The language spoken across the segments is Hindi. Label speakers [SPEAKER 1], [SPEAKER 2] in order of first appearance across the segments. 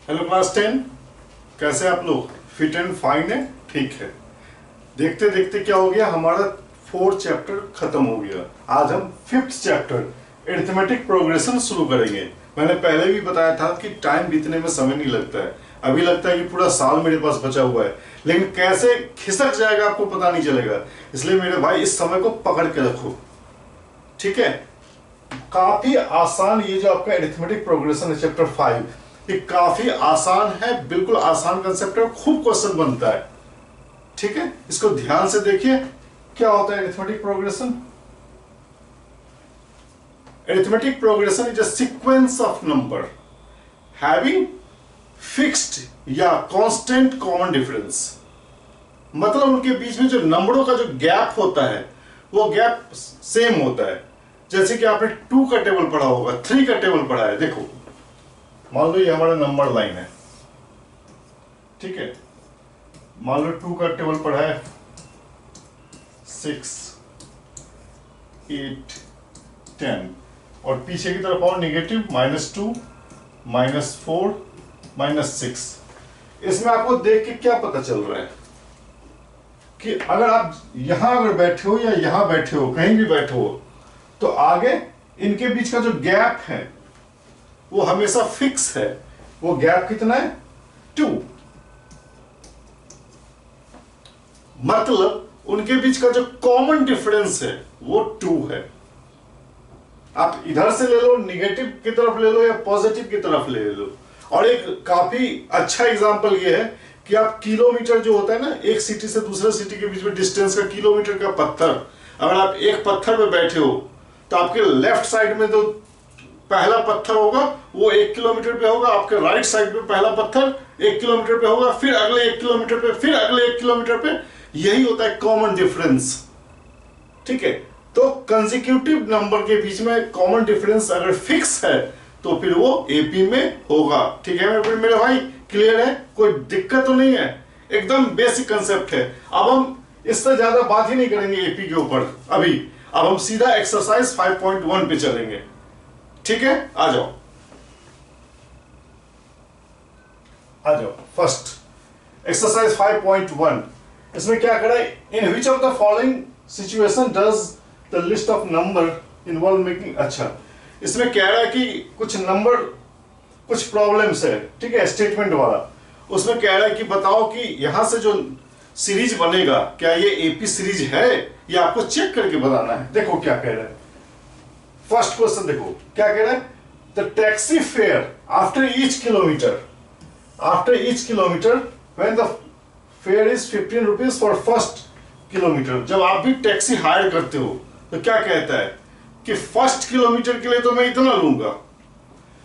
[SPEAKER 1] हेलो क्लास 10, कैसे आप लोग? फिट एंड फाइन है? ठीक है। देखते देखते क्या हो गया, हमारा 4th चैप्टर खत्म हो गया। आज हम 5th चैप्टर अरिथमेटिक प्रोग्रेशन शुरू करेंगे। मैंने पहले भी बताया था कि टाइम बीतने में समय नहीं लगता है। अभी लगता है कि पूरा साल मेरे पास बचा हुआ है, लेकिन कैसे खिसक जाएगा आपको पता नहीं चलेगा। इसलिए मेरे भाई इस समय को पकड़ के रखो, ठीक है। काफी आसान ये जो आपका अरिथमेटिक प्रोग्रेशन है चैप्टर 5, ये काफी आसान है, बिल्कुल आसान कंसेप्ट है, खूब क्वेश्चन बनता है, ठीक है। इसको ध्यान से देखिए क्या होता है arithmetic progression. Arithmetic progression is a sequence of number having fixed या कांस्टेंट कॉमन डिफरेंस। मतलब उनके बीच में जो नंबरों का जो गैप होता है वो गैप सेम होता है। जैसे कि आपने 2 का टेबल पढ़ा होगा, 3 का टेबल पढ़ा है। देखो मान लो ये हमारा नंबर लाइन है, ठीक है। मान लो 2 का टेबल पढ़ा है 6, 8, 10 और पीछे की तरफ और नेगेटिव -2, -4, -6। इसमें आपको देख के क्या पता चल रहा है कि अगर आप यहां अगर बैठे हो या यहां बैठे हो, कहीं भी बैठे हो, तो आगे इनके बीच का जो गैप है वो हमेशा फिक्स है। वो गैप कितना है? 2। मतलब उनके बीच का जो कॉमन डिफरेंस है वो 2 है। आप इधर से ले लो, निगेटिव की तरफ ले लो या पॉजिटिव की तरफ ले लो। और एक काफी अच्छा एग्जांपल ये है कि आप किलोमीटर जो होता है ना, एक सिटी से दूसरे सिटी के बीच में डिस्टेंस का, किलोमीटर का पत्थर, अगर आप एक पत्थर पे बैठे हो तो आपके लेफ्ट साइड में तो पहला पत्थर होगा वो 1 किलोमीटर पे होगा, आपके राइट साइड पे पहला पत्थर 1 किलोमीटर पे होगा, फिर अगले 1 किलोमीटर पे, फिर अगले 1 किलोमीटर पे। यही होता है कॉमन डिफरेंस, ठीक है। तो कंसेक्यूटिव नंबर के बीच में कॉमन डिफरेंस अगर फिक्स है तो फिर वो एपी में होगा, ठीक है मेरे भाई। क्लियर है? कोई दिक्कत तो नहीं है, एकदम बेसिक कंसेप्ट है। अब हम इससे ज्यादा बात ही नहीं करेंगे एपी के ऊपर अभी। अब हम सीधा एक्सरसाइज 5.1 पे चलेंगे, ठीक है। आ जाओ आ जाओ। फर्स्ट एक्सरसाइज 5.1, इसमें क्या करा है? In which of the following situation does the list of number involve making. अच्छा, इसमें कह रहा है कि कुछ नंबर, कुछ प्रॉब्लम्स है, ठीक है, स्टेटमेंट वाला। उसमें कह रहा है कि बताओ कि यहां से जो सीरीज बनेगा क्या ये एपी सीरीज है, या आपको चेक करके बताना है। देखो क्या कह रहा है। फर्स्ट क्वेश्चन देखो क्या कह रहा है। The taxi fare after each kilometre, when the fair is 15 rupees for first kilometre. जब आप भी टैक्सी हायर करते हो तो क्या कहता है कि फर्स्ट किलोमीटर के लिए तो मैं इतना लूंगा,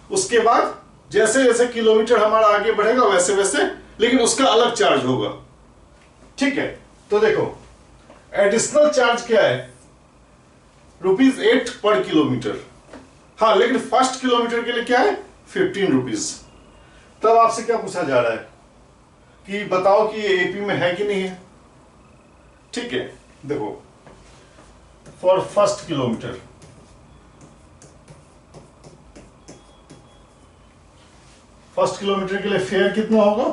[SPEAKER 1] उसके बाद जैसे जैसे किलोमीटर हमारा आगे बढ़ेगा वैसे वैसे, लेकिन उसका अलग चार्ज होगा, ठीक है। तो देखो एडिशनल चार्ज क्या है? ₹8 पर किलोमीटर। हाँ, लेकिन फर्स्ट किलोमीटर के लिए क्या है? 15 रुपीज। तब आपसे क्या पूछा जा रहा है कि बताओ कि ये एपी में है कि नहीं है, ठीक है। देखो for first kilometre, first kilometre के लिए फेयर कितना होगा?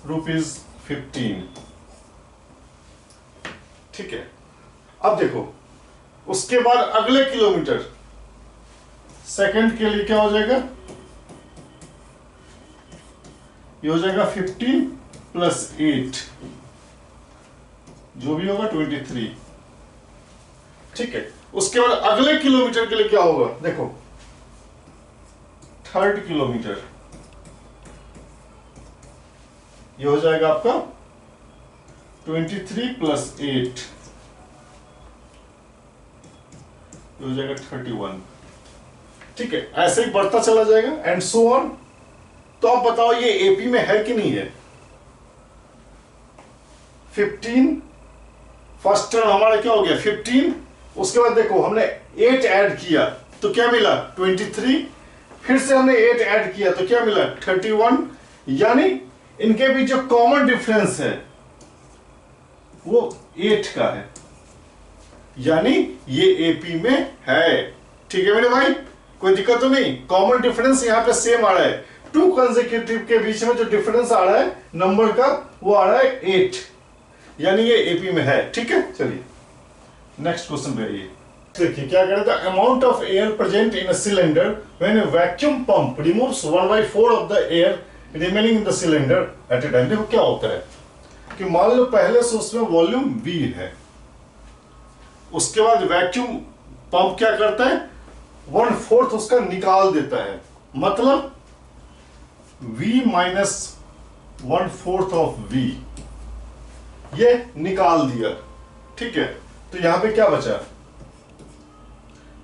[SPEAKER 1] ₹15, ठीक है। अब देखो उसके बाद अगले किलोमीटर, सेकंड के लिए क्या हो जाएगा? ये हो जाएगा 15 + 8, जो भी होगा 23, ठीक है। उसके बाद अगले किलोमीटर के लिए क्या होगा? देखो थर्ड किलोमीटर, ये हो जाएगा आपका 23 + 8, ये हो जाएगा 31, ठीक है। ऐसे ही बढ़ता चला जाएगा एंड सो ऑन। तो अब बताओ ये एपी में है कि नहीं है? 15 फर्स्ट टर्म हमारा क्या हो गया? 15। उसके बाद देखो हमने 8 ऐड किया तो क्या मिला? 23। फिर से हमने 8 ऐड किया तो क्या मिला? 31। यानी इनके बीच जो कॉमन डिफरेंस है वो 8 का है, यानी ये एपी में है, ठीक है मेरे भाई। कोई दिक्कत तो नहीं, कॉमन डिफरेंस यहां पे सेम आ रहा है। टू कंसेक्यूटिव के बीच में जो डिफरेंस आ रहा है नंबर का वो आ रहा है 8, यानी ये एपी में है। ठीक है, चलिए नेक्स्ट क्वेश्चन पे आइए। देखिए क्या कह रहा था, amount of air present in a cylinder when a vacuum pump removes 1/4 of the air remaining in the cylinder at a time. देखो क्या होता है कि मान लो पहले से उसमें वॉल्यूम V है, उसके बाद वैक्यूम पंप क्या करता है 1/4 उसका निकाल देता है, मतलब V माइनस 1/4 ऑफ V ये निकाल दिया। ठीक है, तो यहां पे क्या बचा,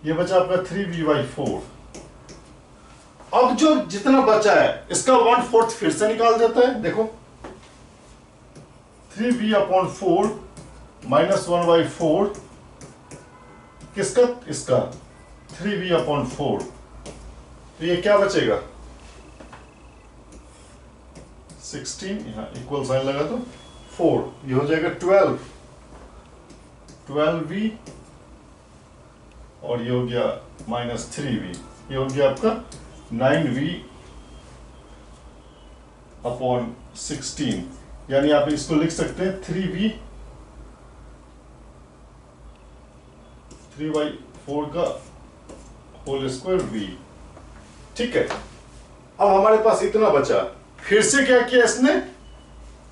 [SPEAKER 1] ये बचा आपका 3V/4। अब जो जितना बचा है इसका 1/4 फिर से निकाल देता है। देखो 3V/4 माइनस 1/4 किसका, इसका 3V/4, तो ये क्या बचेगा 16, यहां इक्वल साइन लगा तो 4, ये हो जाएगा 12V और ये हो गया माइनस 3V, ये हो गया आपका 9V/16, यानी आप इसको लिख सकते हैं 3/4 का होल स्क्वायर V। ठीक है, अब हमारे पास इतना बचा, फिर से क्या किया इसने,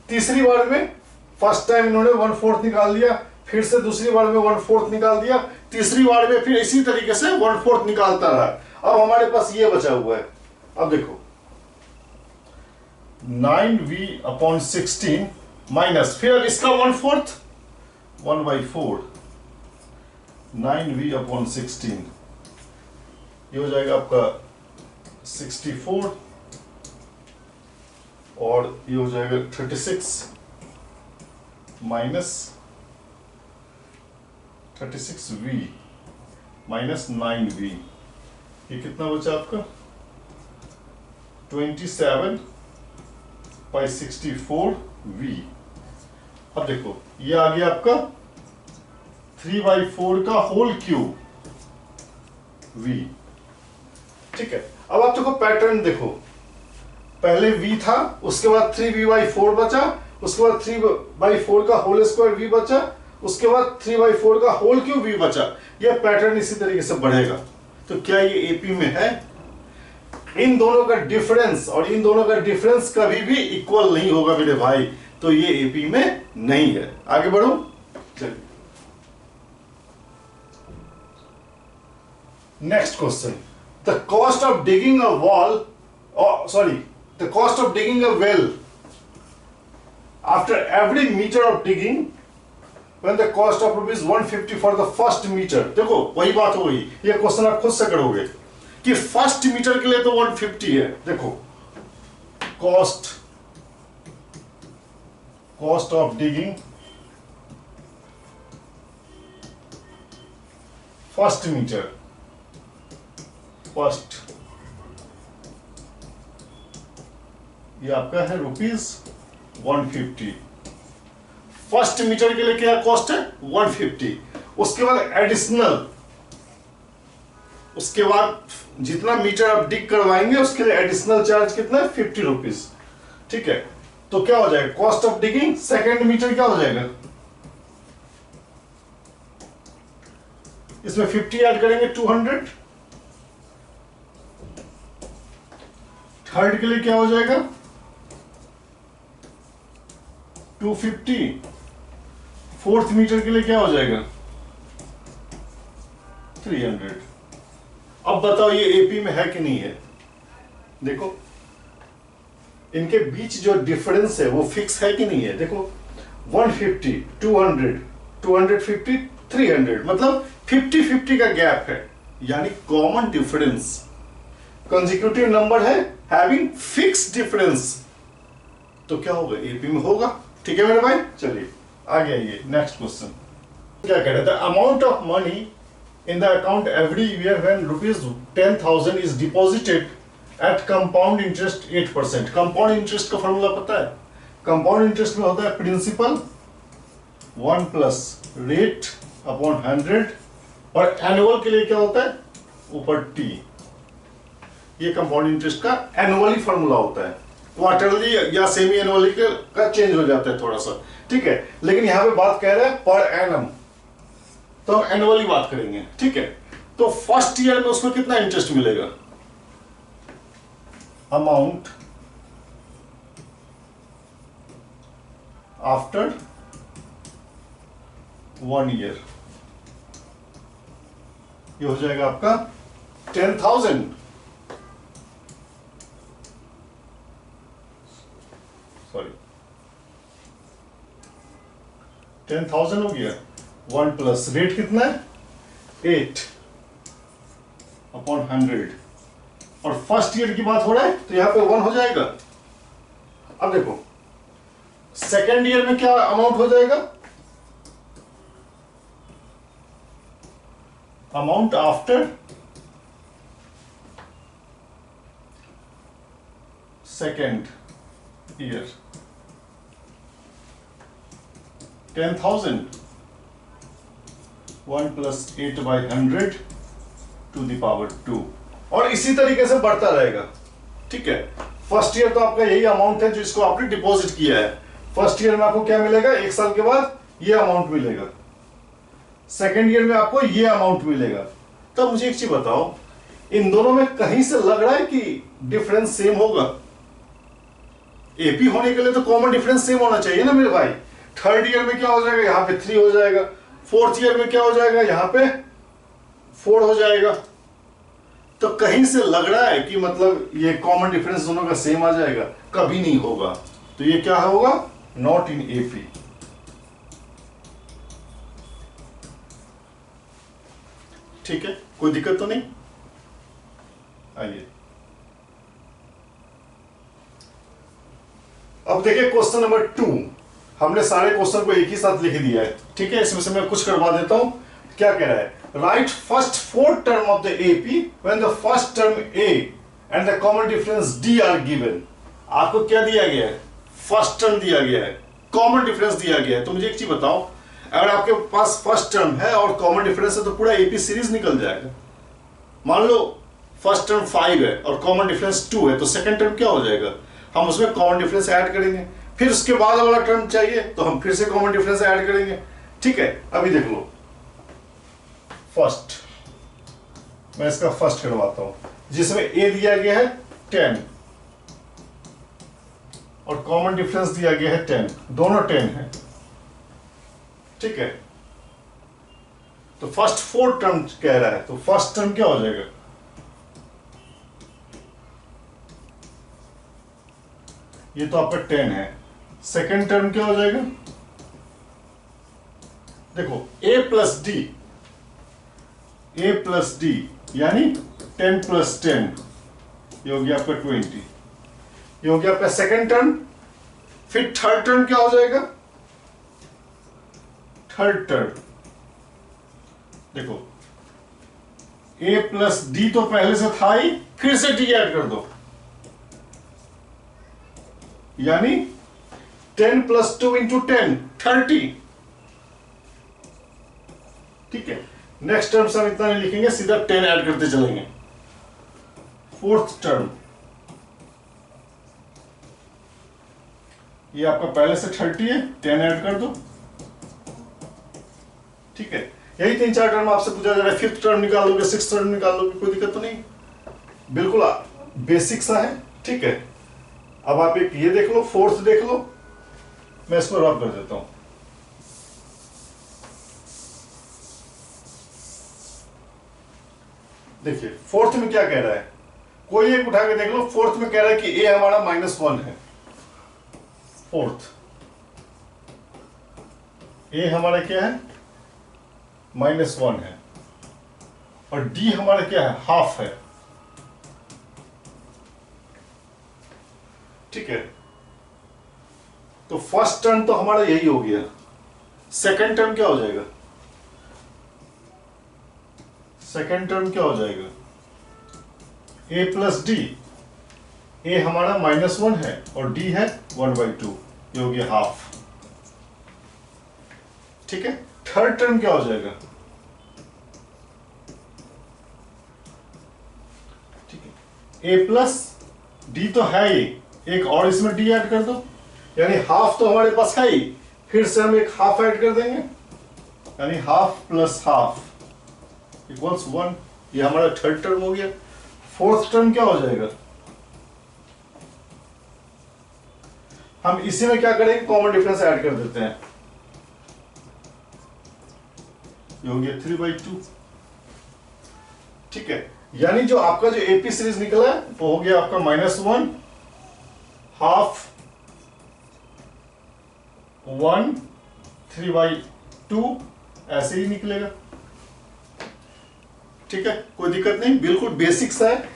[SPEAKER 1] तीसरी बार में फर्स्ट टाइम इन्होंने 1/4 निकाल दिया, फिर से दूसरी बार में 1/4 निकाल दिया, तीसरी बार में फिर इसी तरीके से 1/4 निकालता रहा। अब हमारे पास ये बचा हुआ है, अब देखो 9V/16 माइनस फिर इसका 1/4 1/4 9V/16, ये हो जाएगा आपका 64 और ये हो जाएगा 36 माइनस 36V माइनस 9V, ये कितना बचा आपका 27/64V। अब देखो ये आ गया आपका 3/4 का होल क्यूब V। ठीक है, अब आप देखो पैटर्न देखो, पहले V था, उसके बाद 3V/4 बचा, उसके बाद 3/4 का होल स्क्वायर V बचा, उसके बाद 3/4 का होल क्यूब V बचा। यह पैटर्न इसी तरीके से बढ़ेगा। तो क्या ये एपी में है? इन दोनों का डिफरेंस और इन दोनों का डिफरेंस कभी भी इक्वल नहीं होगा मेरे भाई, तो ये एपी में नहीं है। आगे बढ़ो, चलिए next question. The cost of digging a wall, the cost of digging a well after every meter of digging when the cost of ₹150 for the first meter। देखो वही बात हो गई, ये क्वेश्चन आप खुद से करोगे कि फर्स्ट मीटर के लिए तो 150 है। देखो cost of digging first metre, first ये आपका है ₹150। फर्स्ट मीटर के लिए क्या कॉस्ट है 150। उसके बाद एडिशनल, उसके बाद जितना मीटर आप डिग करवाएंगे उसके लिए एडिशनल चार्ज कितना है ₹50। ठीक है, तो क्या हो जाएगा cost of digging second metre क्या हो जाएगा, इसमें 50 ऐड करेंगे 200। थर्ड के लिए क्या हो जाएगा 250। फोर्थ मीटर के लिए क्या हो जाएगा 300। अब बताओ ये एपी में है कि नहीं है? देखो इनके बीच जो डिफरेंस है वो फिक्स है कि नहीं है? देखो 150 200 250 300, मतलब 50-50 का गैप है, यानी कॉमन डिफरेंस। कंसेक्यूटिव नंबर है हैविंग फिक्स डिफरेंस, तो क्या होगा एपी में होगा। ठीक है मेरे भाई, चलिए आगे आइए नेक्स्ट क्वेश्चन। क्या कह रहे थे, amount of money in the account every year when ₹10,000 is deposited at compound interest 8%। Compound interest का फॉर्मूला पता है? कंपाउंड इंटरेस्ट में होता है प्रिंसिपल 1 प्लस रेट अपॉन 100, और एनुअल के लिए क्या होता है ऊपर T। ये कंपाउंड इंटरेस्ट का एनुअली फॉर्मूला होता है, क्वार्टरली या सेमी एनुअली का चेंज हो जाता है थोड़ा सा, ठीक है। लेकिन यहां पे बात कह रहे हैं पर एनम, तो हम एनुअली बात करेंगे, ठीक है। तो फर्स्ट ईयर में उसमें कितना इंटरेस्ट मिलेगा, अमाउंट आफ्टर 1 ईयर, ये हो जाएगा आपका 10,000, सॉरी 10,000 हो गया। 1 प्लस रेट कितना है 8/100, और फर्स्ट ईयर की बात हो रहा है तो यहां पे 1 हो जाएगा। अब देखो सेकेंड ईयर में क्या अमाउंट हो जाएगा, amount after second year 10,000, 1 plus 8/100 to the power 2, और इसी तरीके से बढ़ता रहेगा, ठीक है। फर्स्ट ईयर तो आपका यही अमाउंट है जो इसको आपने डिपॉजिट किया है। फर्स्ट ईयर में आपको क्या मिलेगा, 1 साल के बाद ये अमाउंट मिलेगा, सेकेंड ईयर में आपको ये अमाउंट मिलेगा। तो मुझे एक चीज बताओ, इन दोनों में कहीं से लग रहा है कि डिफरेंस सेम होगा? एपी होने के लिए तो कॉमन डिफरेंस सेम होना चाहिए ना मेरे भाई। थर्ड ईयर में क्या हो जाएगा, यहां पे 3 हो जाएगा, फोर्थ ईयर में क्या हो जाएगा, यहां पे 4 हो जाएगा। तो कहीं से लग रहा है कि मतलब ये कॉमन डिफरेंस दोनों का सेम आ जाएगा, कभी नहीं होगा। तो ये क्या होगा, नॉट इन एपी। ठीक है, कोई दिक्कत तो नहीं। आइए अब देखिए क्वेश्चन नंबर 2। हमने सारे क्वेश्चन को एक ही साथ लिख दिया है, ठीक है। इसमें से मैं कुछ करवा देता हूं। क्या कह रहा है, right first 4 term of the AP when the first term A and the common difference D R given. आपको क्या दिया गया है, फर्स्ट टर्म दिया गया है, कॉमन डिफरेंस दिया गया है। तो मुझे एक चीज बताओ, अगर आपके पास फर्स्ट टर्म है और कॉमन डिफरेंस है तो पूरा एपी सीरीज निकल जाएगा। मान लो फर्स्ट टर्म 5 है और कॉमन डिफरेंस 2 है, तो सेकंड टर्म क्या हो जाएगा, हम उसमें कॉमन डिफरेंस ऐड करेंगे, फिर उसके बाद वाला टर्म चाहिए तो हम फिर से कॉमन डिफरेंस ऐड करेंगे, ठीक है। अभी देख लो फर्स्ट, मैं इसका फर्स्ट करवाता हूं, जिसमें ए दिया गया है 10 और कॉमन डिफरेंस दिया गया है 10, दोनों 10 है, ठीक है। तो फर्स्ट 4 टर्म कह रहा है, तो फर्स्ट टर्म क्या हो जाएगा, ये तो आपका 10 है। सेकेंड टर्म क्या हो जाएगा, देखो a plus D, a plus D यानी 10 प्लस 10, ये हो गया आपका 20, ये हो गया आपका सेकेंड टर्म। फिर थर्ड टर्म क्या हो जाएगा, थर्ड टर्म देखो a प्लस डी तो पहले से था ही, फिर से डी ऐड कर दो, यानी 10 प्लस 2 इंटू 10 30, ठीक है। नेक्स्ट टर्म से हम इतना नहीं लिखेंगे, सीधा 10 ऐड करते चलेंगे। फोर्थ टर्म, ये आपका पहले से 30 है, 10 ऐड कर दो, ठीक है। यही 3-4 टर्म आपसे पूछा जा रहा है। फिफ्थ टर्म निकाल लोगे, सिक्स टर्म निकाल लोगे, कोई दिक्कत तो नहीं, बिल्कुल बेसिक सा है, ठीक है। अब आप एक ये देख लो, फोर्थ देख लो, मैं इसको रब कर देता हूं। देखिए फोर्थ में क्या कह रहा है, कोई एक उठा के देख लो। फोर्थ में कह रहा है कि ए हमारा -1 है, फोर्थ ए हमारा क्या है, -1 है, और डी हमारा क्या है, हाफ है, ठीक है। तो फर्स्ट टर्म तो हमारा यही हो गया। सेकंड टर्म क्या हो जाएगा, सेकंड टर्म क्या हो जाएगा, a प्लस डी, ए हमारा -1 है और डी है 1/2, ये हो गया हाफ, ठीक है। थर्ड टर्म क्या हो जाएगा, ठीक है, ए प्लस डी तो है ही, एक और इसमें डी ऐड कर दो, यानी हाफ तो हमारे पास है ही, फिर से हम एक हाफ ऐड कर देंगे, यानी हाफ प्लस हाफ इक्वल्स 1। ये हमारा थर्ड टर्म हो गया। फोर्थ टर्म क्या हो जाएगा, हम इसी में क्या करेंगे, कॉमन डिफरेंस ऐड कर देते हैं, ये हो गया 3/2। ठीक है, यानी जो आपका जो एपी सीरीज निकला है वो हो गया आपका -1 हाफ 1 3/2 ऐसे ही निकलेगा। ठीक है, कोई दिक्कत नहीं, बिल्कुल बेसिक सा है।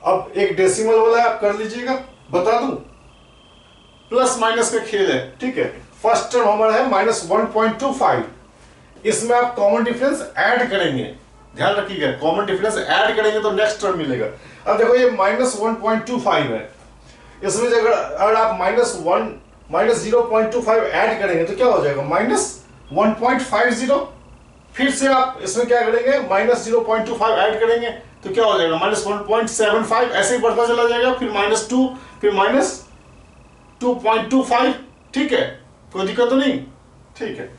[SPEAKER 1] अब एक डेसिमल वाला है, आप कर लीजिएगा, बता दूं प्लस माइनस का खेल है। ठीक है, फर्स्ट टर्म हमारा है -1.25, इसमें आप कॉमन डिफरेंस ऐड करेंगे, ध्यान रखिएगा, कॉमन डिफरेंस ऐड करेंगे तो नेक्स्ट टर्म मिलेगा। अब देखो ये -1.25 है, इसमें अगर आप -0.25 ऐड करेंगे तो क्या हो जाएगा, -1.50। फिर से आप इसमें क्या करेंगे, -0.25 ऐड करेंगे तो क्या हो जाएगा, -1.75, ऐसे ही बढ़ता चला जाएगा, फिर -2, फिर -2.25। ठीक है, कोई दिक्कत तो नहीं। ठीक है,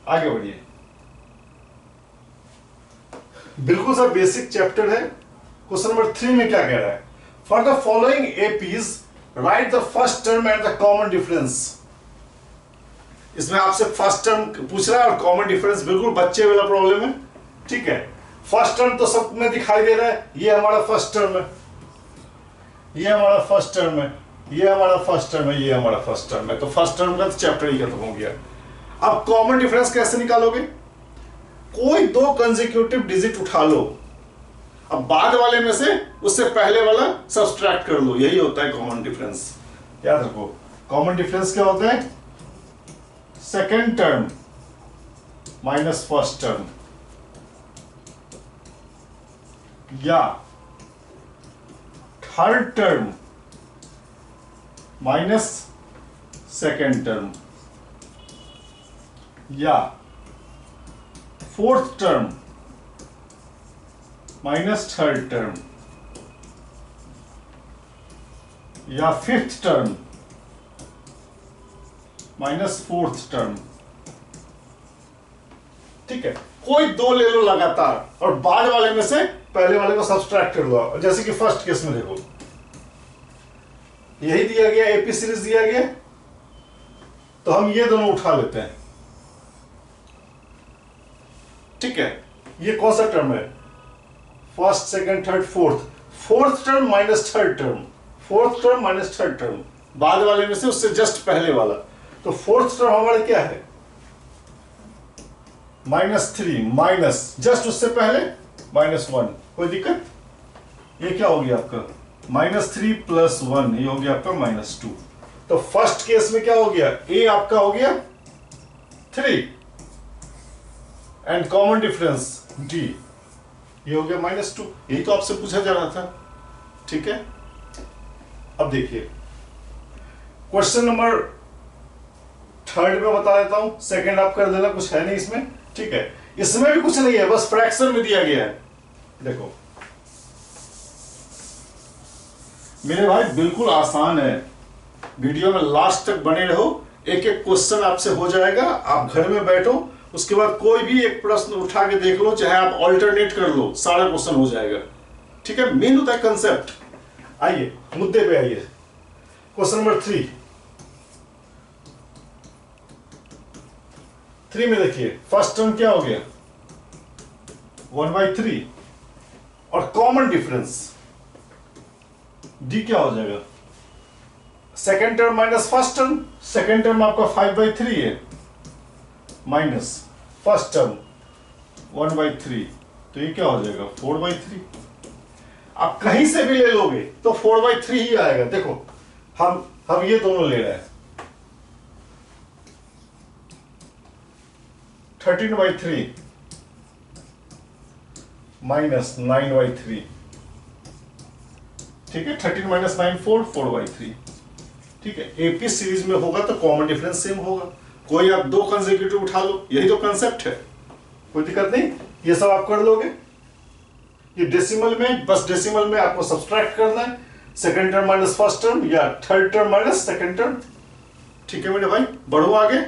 [SPEAKER 1] आगे बढ़िए, बिल्कुल सा बेसिक चैप्टर है। क्वेश्चन नंबर 3 में क्या कह रहा है, for the following APs right the first term and the common difference. इसमें आपसे फर्स्ट टर्म पूछ रहा है और कॉमन डिफरेंस, बिल्कुल बच्चे वाला प्रॉब्लम है। ठीक है, फर्स्ट टर्म तो सब में दिखाई दे रहा है, ये हमारा फर्स्ट टर्म है, ये हमारा फर्स्ट टर्म है, ये हमारा फर्स्ट टर्म है, ये हमारा फर्स्ट टर्म है, तो फर्स्ट टर्म का तो चैप्टर ही खत्म हो गया। अब कॉमन डिफरेंस कैसे निकालोगे, कोई दो कंसेक्यूटिव डिजिट उठा लो, अब बाद वाले में से उससे पहले वाला सब्सट्रैक्ट कर लो, यही होता है कॉमन डिफरेंस। याद रखो, कॉमन डिफरेंस क्या होता है, second term minus first term, या third term minus second term, या fourth term minus third term, या fifth term minus fourth term. ठीक है, कोई दो ले लो लगातार और बाद वाले में से पहले वाले को सब्सट्रैक्ट कर लो। जैसे कि फर्स्ट केस में देखो, यही दिया गया, एपी सीरीज दिया गया, तो हम ये दोनों उठा लेते हैं। ठीक है, ये कौन सा टर्म है, first second third fourth, fourth term minus third term, fourth term minus third term, बाद वाले में से उससे जस्ट पहले वाला, तो फोर्थ टर्म हमारा क्या है, -3 माइनस जस्ट उससे पहले -1, कोई दिक्कत। ये क्या हो गया आपका -3 + 1, ये हो गया आपका -2। तो फर्स्ट केस में क्या हो गया, ए आपका हो गया 3 एंड कॉमन डिफरेंस डी, ये हो गया -2। यही तो आपसे पूछा जा रहा था। ठीक है, अब देखिए क्वेश्चन नंबर 3 में बता देता हूं, सेकंड आप कर देना, कुछ है नहीं इसमें। ठीक है, इसमें भी कुछ नहीं है, बस फ्रैक्शन में दिया गया है। देखो मेरे भाई, बिल्कुल आसान है, वीडियो में लास्ट तक बने रहो, एक एक क्वेश्चन आपसे हो जाएगा। आप घर में बैठो, उसके बाद कोई भी एक प्रश्न उठा के देख लो, चाहे आप ऑल्टरनेट कर लो, सारा क्वेश्चन हो जाएगा। ठीक है, मेन होता है कंसेप्ट। आइए मुद्दे पे आइए, क्वेश्चन नंबर 3 में देखिए, फर्स्ट टर्म क्या हो गया 1/3 और कॉमन डिफरेंस डी क्या हो जाएगा, second term minus first term, second term आपका 5/3 है, माइनस फर्स्ट टर्म 1/3, तो ये क्या हो जाएगा 4/3। आप कहीं से भी ले लोगे तो 4/3 ही आएगा। देखो हम ये दोनों ले रहे हैं, 13/3 माइनस 9/3। ठीक है, 13 - 9 4/3। ठीक है, एपी सीरीज में होगा तो कॉमन डिफरेंस सेम होगा, कोई आप दो कंसेक्यूटिव उठा लो, यही तो कंसेप्ट है, कोई दिक्कत नहीं, ये सब आप कर लोगे। ये डेसिमल में, बस डेसिमल में आपको सब्सट्रैक्ट करना है, second term minus first term या third term minus second term. ठीक है मेरे भाई, बढ़ो आगे।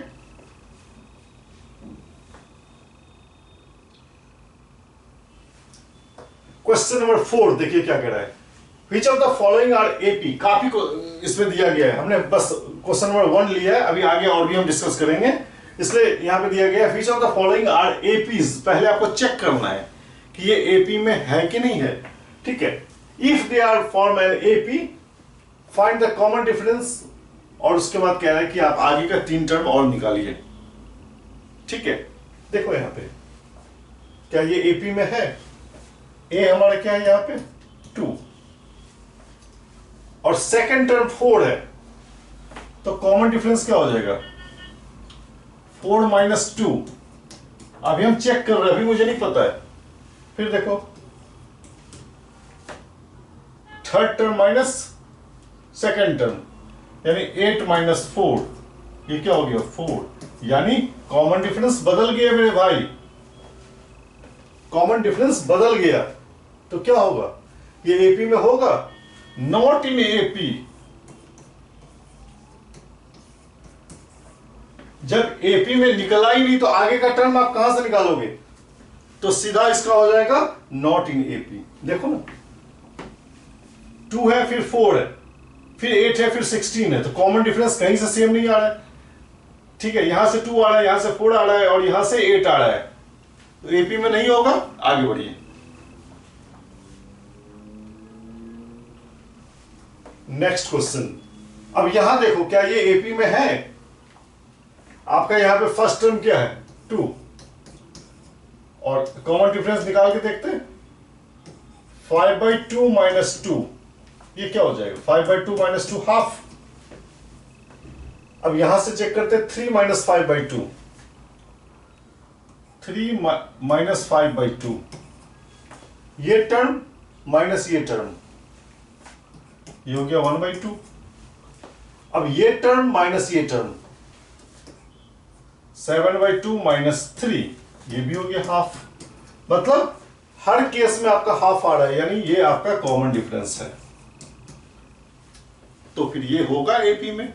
[SPEAKER 1] क्वेश्चन नंबर 4 देखिए क्या कह रहा है। Which of the following are AP, काफी को इसमें दिया गया है, हमने बस क्वेश्चन नंबर 1 लिया है, अभी आगे और भी हम डिस्कस करेंगे, इसलिए यहां पे दिया गया है which of the following are APs. पहले आपको चेक करना है कि ये एपी में है कि नहीं है। ठीक है, if they are form an AP find the common difference, और उसके बाद कह रहा है कि आप आगे का 3 टर्म और निकालिए। ठीक है, देखो यहां पे क्या ये एपी में है, ए हमारा क्या है यहां पे 2 और सेकंड टर्म 4 है, तो कॉमन डिफरेंस क्या हो जाएगा 4 माइनस 2। अभी हम चेक कर रहे हैं, अभी मुझे नहीं पता है। फिर देखो third term minus second term, यानी 8 माइनस 4, ये क्या हो गया 4, यानी कॉमन डिफरेंस बदल गया मेरे भाई, कॉमन डिफरेंस बदल गया। तो क्या होगा, ये एपी में होगा, नॉट इन एपी। जब एपी में निकला ही नहीं तो आगे का टर्म आप कहां से निकालोगे, तो सीधा इसका हो जाएगा नॉट इन एपी। देखो ना 2 है, फिर 4 है, फिर 8 है, फिर 16 है, तो कॉमन डिफरेंस कहीं से सेम नहीं आ रहा है। ठीक है, यहां से 2 आ रहा है, यहां से 4 आ रहा है और यहां से 8 आ रहा है, तो एपी में नहीं होगा। आगे बढ़िए, नेक्स्ट क्वेश्चन। अब यहां देखो क्या ये एपी में है, आपका यहां पे फर्स्ट टर्म क्या है 2, और कॉमन डिफरेंस निकाल के देखते हैं 5/2 माइनस 2, ये क्या हो जाएगा 5/2 माइनस 2 हाफ। अब यहां से चेक करते हैं 3 माइनस 5/2, 3 माइनस 5/2, ये टर्म माइनस ये टर्म, ये हो गया 1/2। अब ये टर्म माइनस ये टर्म 7/2 माइनस 3, ये भी हो गया हाफ। मतलब हर केस में आपका हाफ आ रहा है, यानी ये आपका कॉमन डिफरेंस है। तो फिर ये होगा एपी में,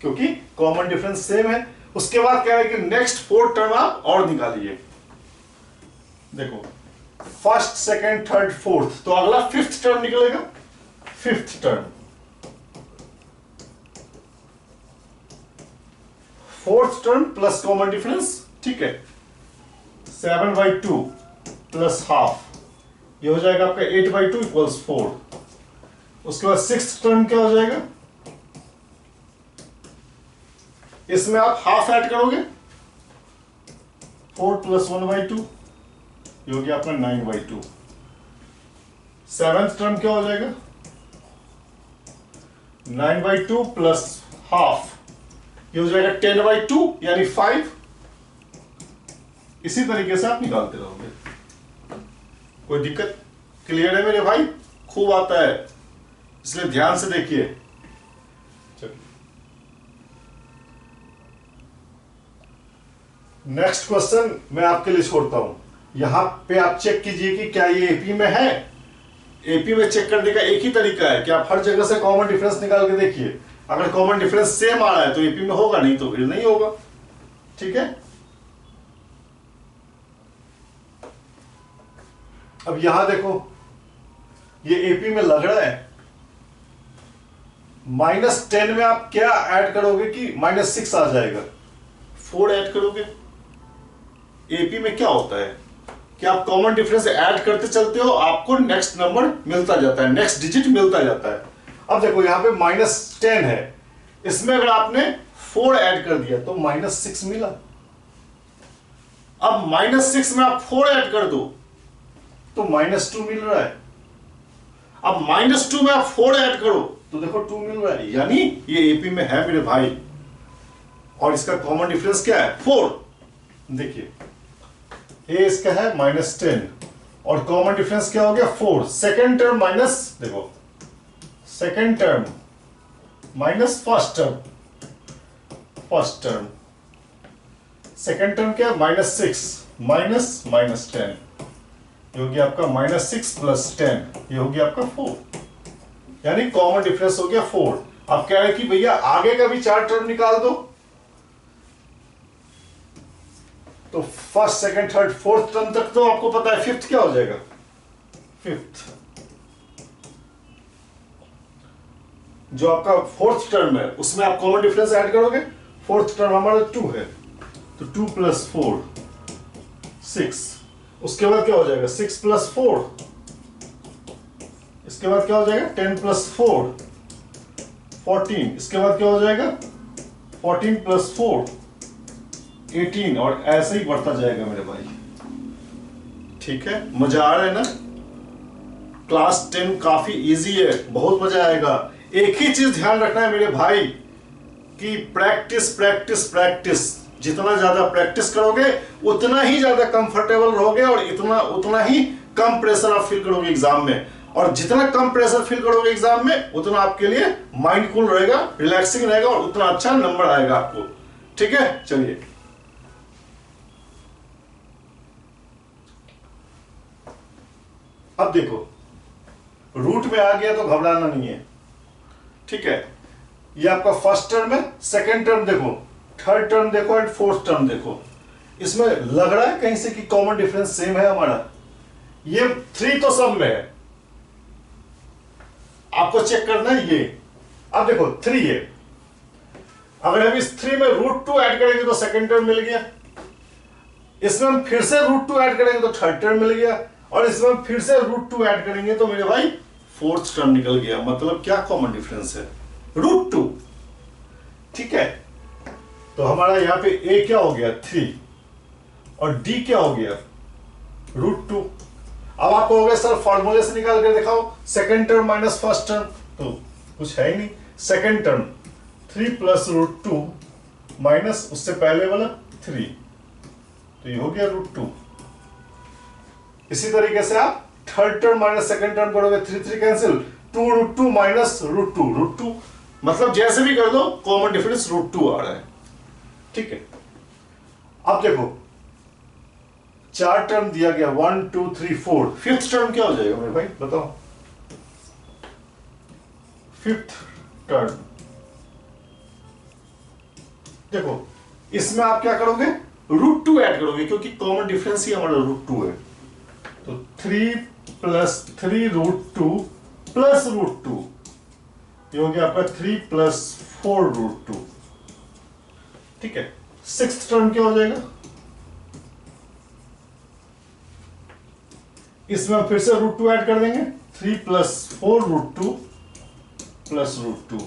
[SPEAKER 1] क्योंकि कॉमन डिफरेंस सेम है। उसके बाद क्या है कि नेक्स्ट 4 टर्म आप और निकालिए। देखो फर्स्ट सेकंड थर्ड फोर्थ, तो अगला 5th टर्म निकलेगा, 5th term, 4th term plus common difference. ठीक है, 7/2 प्लस हाफ, ये हो जाएगा आपका 8/2 इक्वल्स 4। उसके बाद 6th टर्म क्या हो जाएगा, इसमें आप हाफ ऐड करोगे, 4 प्लस 1/2, ये हो गया आपका 9/2। 7th टर्म क्या हो जाएगा 9/2 प्लस हाफ, ये हो जाएगा 10/2 यानी 5। इसी तरीके से आप निकालते रहोगे। कोई दिक्कत? क्लियर है मेरे भाई? खूब आता है, इसलिए ध्यान से देखिए। चलिए नेक्स्ट क्वेश्चन मैं आपके लिए छोड़ता हूं। यहां पे आप चेक कीजिए कि क्या ये एपी में है। एपी में चेक करने का एक ही तरीका है कि आप हर जगह से कॉमन डिफरेंस निकाल के देखिए। अगर कॉमन डिफरेंस सेम आ रहा है तो एपी में होगा, नहीं तो फिर नहीं होगा। ठीक है, अब यहां देखो ये एपी में लग रहा है, -10 में आप क्या ऐड करोगे कि -6 आ जाएगा, 4 ऐड करोगे। एपी में क्या होता है कि आप कॉमन डिफरेंस ऐड करते चलते हो, आपको नेक्स्ट नंबर मिलता जाता है, नेक्स्ट डिजिट मिलता जाता है। अब देखो यहां पे -10 है, इसमें अगर आपने 4 ऐड कर दिया तो -6 मिला। अब -6 में आप 4 ऐड कर दो तो -2 मिल रहा है। अब -2 में आप 4 ऐड करो तो देखो 2 मिल रहा है, यानी ये एपी में है मेरे भाई। और इसका कॉमन डिफरेंस क्या है 4। देखिए ए इसका है -10 और कॉमन डिफरेंस क्या हो गया 4। सेकेंड टर्म माइनस, देखो second term minus first term, first term, second term क्या -6 माइनस -10, ये हो गया आपका -6 + 10, ये हो गया आपका 4, यानी कॉमन डिफरेंस हो गया 4। अब कह रहे कि भैया आगे का भी 4 टर्म निकाल दो, तो first second third fourth term तक तो आपको पता है, फिफ्थ क्या हो जाएगा, फिफ्थ जो आपका फोर्थ टर्म है उसमें आप कॉमन डिफरेंस ऐड करोगे, फोर्थ टर्म हमारा 2 है, तो 2 + 4 6, उसके बाद क्या हो जाएगा 6 + 4, इसके बाद क्या हो जाएगा 10 + 4 14, इसके बाद क्या हो जाएगा 14 + 4 18, और ऐसे ही बढ़ता जाएगा मेरे भाई। ठीक है, मजा आ रहा है ना? क्लास 10 काफी इजी है, बहुत मजा आएगा। एक ही चीज ध्यान रखना है मेरे भाई कि प्रैक्टिस प्रैक्टिस प्रैक्टिस, जितना ज्यादा प्रैक्टिस करोगे उतना ही ज्यादा कंफर्टेबल रहोगे और उतना ही कम प्रेशर आप फील करोगे एग्जाम में, और जितना कम प्रेशर फील करोगे एग्जाम में उतना आपके लिए माइंड कूल रहेगा, रिलैक्सिंग रहेगा और उतना अच्छा नंबर आएगा आपको। ठीक है, चलिए अब देखो, रूट में आ गया तो घबराना नहीं है। ठीक है, ये आपका फर्स्ट टर्म है, सेकंड टर्म देखो, थर्ड टर्म देखो एंड फोर्थ टर्म देखो, इसमें लग रहा है कहीं से कि कॉमन डिफरेंस सेम है हमारा। ये 3 तो सब में है, आपको चेक करना है ये। अब देखो 3 है, अगर हम इस 3 में √2 ऐड करेंगे तो सेकंड टर्म मिल गया, इसमें हम फिर से √2 ऐड करेंगे तो थर्ड टर्म मिल गया, और इसमें हम फिर से √2 ऐड करेंगे तो मेरे भाई फोर्थ टर्म निकल गया। मतलब क्या कॉमन डिफरेंस है, √2। ठीक है, तो हमारा यहां पे a क्या हो गया 3 और d क्या हो गया √2। अब आपको हो गया सर फॉर्मूले से निकाल कर दिखाओ, second term minus first term, तो कुछ है ही नहीं, सेकंड टर्म 3 + √2 माइनस उससे पहले वाला 3, तो ये हो गया √2। इसी तरीके से आप third term minus second term करोगे, 3 3 कैंसिल, 2√2 माइनस √2, मतलब जैसे भी कर दो कॉमन डिफरेंस √2 आ रहा है। ठीक है, अब देखो 4 टर्म दिया गया 1 2 3 4, फिफ्थ टर्म क्या हो जाएगा मेरे भाई बताओ, फिफ्थ टर्म देखो, इसमें आप क्या करोगे √2 ऐड करोगे, क्योंकि कॉमन डिफरेंस ही हमारा √2 है, तो 3 + 3 √2 + √2, ये हो गया आपका 3 + 4 √2। ठीक है, सिक्स्थ टर्म क्या हो जाएगा, इसमें हम फिर से √2 ऐड कर देंगे, 3 + 4 √2 + √2,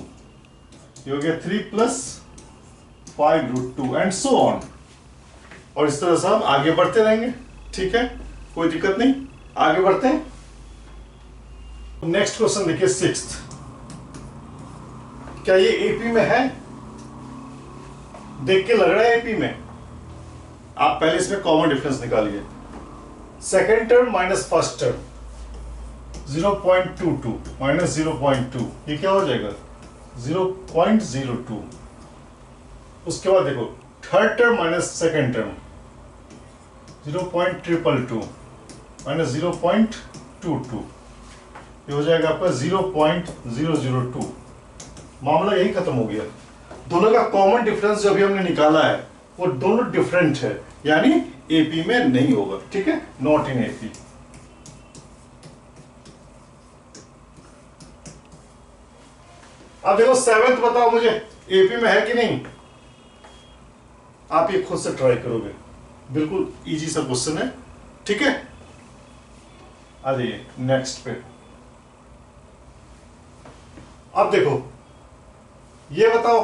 [SPEAKER 1] ये हो गया 3 + 5 √2 एंड सो ऑन, और इस तरह से हम आगे बढ़ते रहेंगे। ठीक है, कोई दिक्कत नहीं, आगे बढ़ते हैं। नेक्स्ट क्वेश्चन देखिए, सिक्स्थ, क्या ये एपी में है, देख के लग रहा है एपी में। आप पहले इसमें कॉमन डिफरेंस निकालिए, second term minus first term 0.22 minus 0.2, ये क्या हो जाएगा 0.02। उसके बाद देखो third term minus second term 0.222 minus 0.22, ये हो जाएगा आपका 0.002। मामला यही खत्म हो गया। दोनों का कॉमन डिफरेंस जो अभी हमने निकाला है वो दोनों डिफरेंट है, यानी एपी में नहीं होगा। ठीक है, नॉट इन एपी। अब देखो सेवेंथ बताओ मुझे एपी में है कि नहीं, आप ये खुद से ट्राई करोगे, बिल्कुल इजी सा क्वेश्चन है। ठीक है, आ जाइए नेक्स्ट पे। अब देखो ये बताओ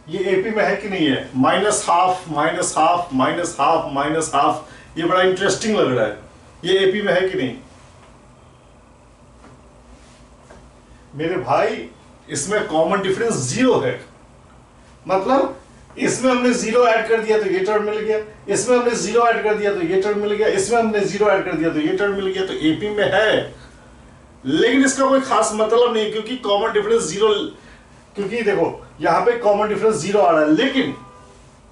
[SPEAKER 1] ये एपी में है कि नहीं है, -½ -½ -½ -½ ये बड़ा इंटरेस्टिंग लग रहा है, ये एपी में है कि नहीं मेरे भाई। इसमें कॉमन डिफरेंस 0 है, मतलब इसमें हमने 0 ऐड कर दिया तो ये टर्म मिल गया, इसमें हमने 0 ऐड कर दिया तो ये टर्म मिल गया, इसमें हमने 0 ऐड कर दिया तो ये टर्म मिल गया, तो एपी में है। लेकिन इसका कोई खास मतलब नहीं, क्योंकि कॉमन डिफरेंस 0, क्योंकि देखो यहां पे कॉमन डिफरेंस 0 आ रहा है, लेकिन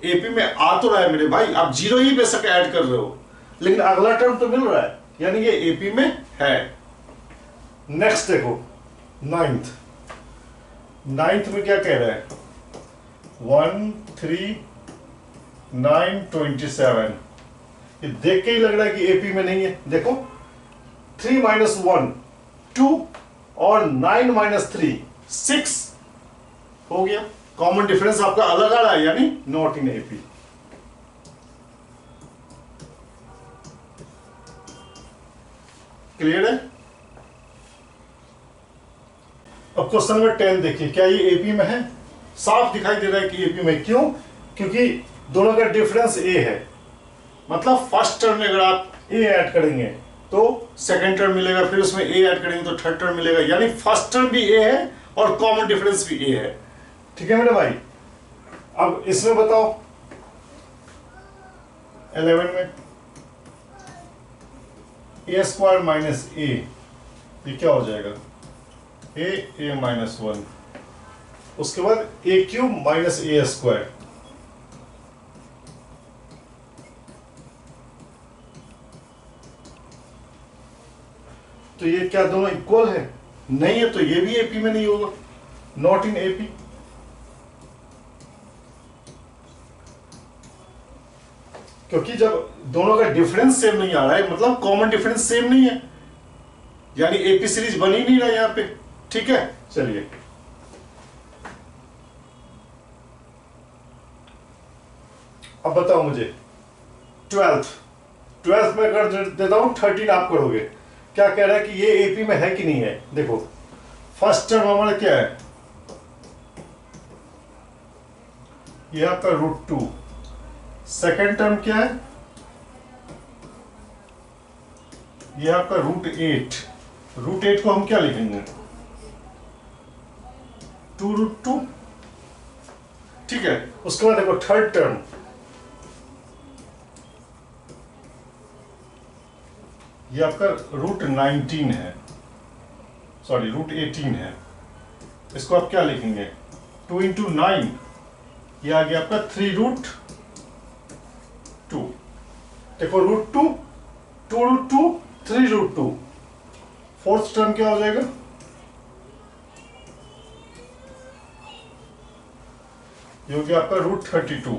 [SPEAKER 1] एपी में आ तो रहा है मेरे भाई। आप 0 ही बेशक ऐड कर रहे हो, लेकिन अगला टर्म तो मिल रहा है, यानी ये एपी में है। नेक्स्ट देखो नाइन्थ में क्या कह रहा है, 1 3 9 27। ये देख के ही लग रहा है कि एपी में नहीं है। देखो 3 - 1 2 और 9 - 3 6 हो गया। कॉमन डिफरेंस आपका अलग आ रहा है, यानी नॉट इन एपी। क्लियर है? अब क्वेश्चन नंबर 10 देखिए, क्या ये एपी में है? साफ दिखाई दे रहा है कि एपी में। क्यों? क्योंकि दोनों का डिफरेंस ए है। मतलब फर्स्ट टर्म में अगर आप ए ऐड करेंगे तो सेकंड टर्म मिलेगा, फिर उसमें ए ऐड करेंगे तो थर्ड टर्म मिलेगा, यानी फर्स्ट टर्म भी ए है और कॉमन डिफरेंस भी ए है। ठीक है मेरे भाई? अब इसमें बताओ 11 में ए स्क्वायर माइनस ए, ये क्या हो जाएगा, ए माइनस 1। उसके बाद ए क्यूब माइनस ए स्क्वायर, तो ये क्या दोनों इक्वल है? नहीं है, तो ये भी एपी में नहीं होगा, नॉट इन एपी। क्योंकि जब दोनों का डिफरेंस सेम नहीं आ रहा है, मतलब कॉमन डिफरेंस सेम नहीं है, यानी एपी सीरीज बन ही नहीं रहा यहां पे। ठीक है, चलिए अब बताओ मुझे 12th में कर देता हूं 13 आप करोगे। क्या कह रहा है कि ये एपी में है कि नहीं है? देखो फर्स्ट टर्म हमारा क्या है, ये आपका √2। सेकेंड टर्म क्या है, ये आपका √8। √8 को हम क्या लिखेंगे, 2√2। ठीक है, उसके बाद देखो थर्ड टर्म, ये आपका √19 है, सॉरी √18 है। इसको आप क्या लिखेंगे, 2 × 9, ये आ गया आपका 3√2। देखो √2 2√2 3√2। फोर्थ टर्म क्या हो जाएगा, ये हो गया आपका √32,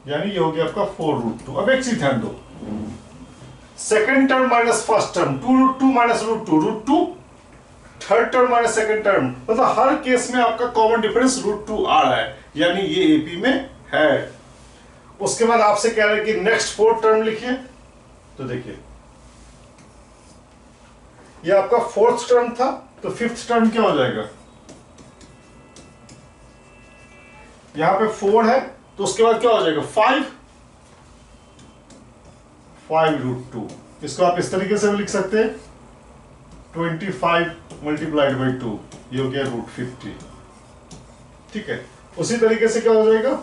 [SPEAKER 1] यानी ये हो गया आपका 4√2। अब एक चीज ध्यान दो, second term minus first term, 2√2 minus √2, third term minus second term, मतलब हर केस में आपका कॉमन डिफरेंस √2 आ रहा है, यानी ये एपी में है। उसके बाद आपसे कह रहे हैं कि नेक्स्ट फोर्थ टर्म लिखिए, तो देखिए ये आपका फोर्थ टर्म था, तो फिफ्थ टर्म क्या हो जाएगा, यहां पे 4 है, तो उसके बाद क्या हो जाएगा 5√2। इसको आप इस तरीके से भी लिख सकते हैं, 25 × 2, ये हो गया √50। ठीक है, उसी तरीके से क्या हो जाएगा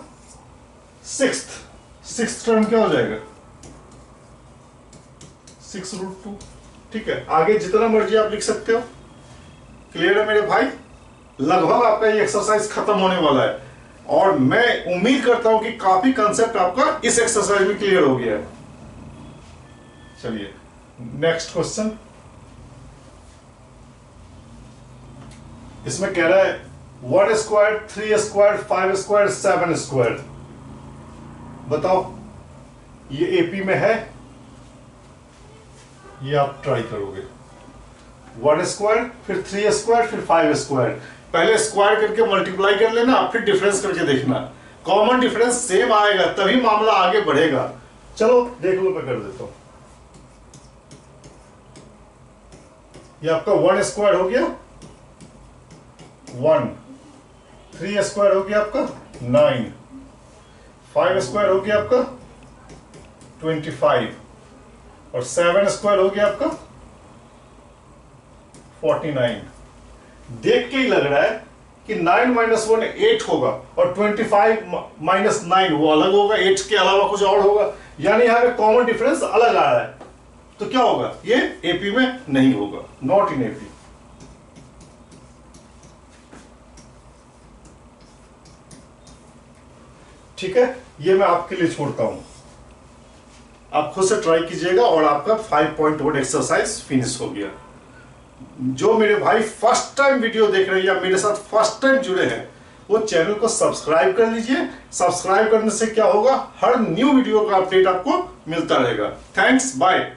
[SPEAKER 1] सिक्स्थ टर्म क्या हो जाएगा 6√2। ठीक है, आगे जितना मर्जी आप लिख सकते हो। क्लियर है मेरे भाई? लगभग आपका ये एक्सरसाइज खत्म होने वाला है, और मैं उम्मीद करता हूं कि काफी कंसेप्ट आपका इस एक्सरसाइज में क्लियर हो गया है। चलिए नेक्स्ट क्वेश्चन, इसमें कह रहा है 1 स्क्वायर 3 स्क्वायर 5 स्क्वायर 7 स्क्वायर। बताओ ये एपी में है? ये आप ट्राई करोगे, 1 स्क्वायर फिर 3 स्क्वायर फिर 5 स्क्वायर, पहले स्क्वायर करके मल्टीप्लाई कर लेना, फिर डिफरेंस करके देखना। कॉमन डिफरेंस सेम आएगा तभी मामला आगे बढ़ेगा। चलो देख लो, मैं कर देता हूं। ये आपका 1 स्क्वायर हो गया 1, 3 स्क्वायर हो गया आपका 9, 5 स्क्वायर हो गया आपका 25, और 7 स्क्वायर हो गया आपका 49। देख के ही लग रहा है कि 9 - 1 8 होगा, और 25 - 9 वो अलग होगा, 8 के अलावा कुछ और होगा, यानी यहां पे कॉमन डिफरेंस अलग आ रहा है। तो क्या होगा, ये एपी में नहीं होगा, नॉट इन एपी। ठीक है, ये मैं आपके लिए छोड़ता हूं। आप खुद से ट्राई कीजिएगा और आपका 5.1 एक्सरसाइज फिनिश हो गया। जो मेरे भाई फर्स्ट टाइम वीडियो देख रहे हैं या मेरे साथ फर्स्ट टाइम जुड़े हैं, वो चैनल को सब्सक्राइब कर लीजिए। सब्सक्राइब करने से क्या होगा, हर न्यू वीडियो का अपडेट आपको मिलता रहेगा। Thanks, bye.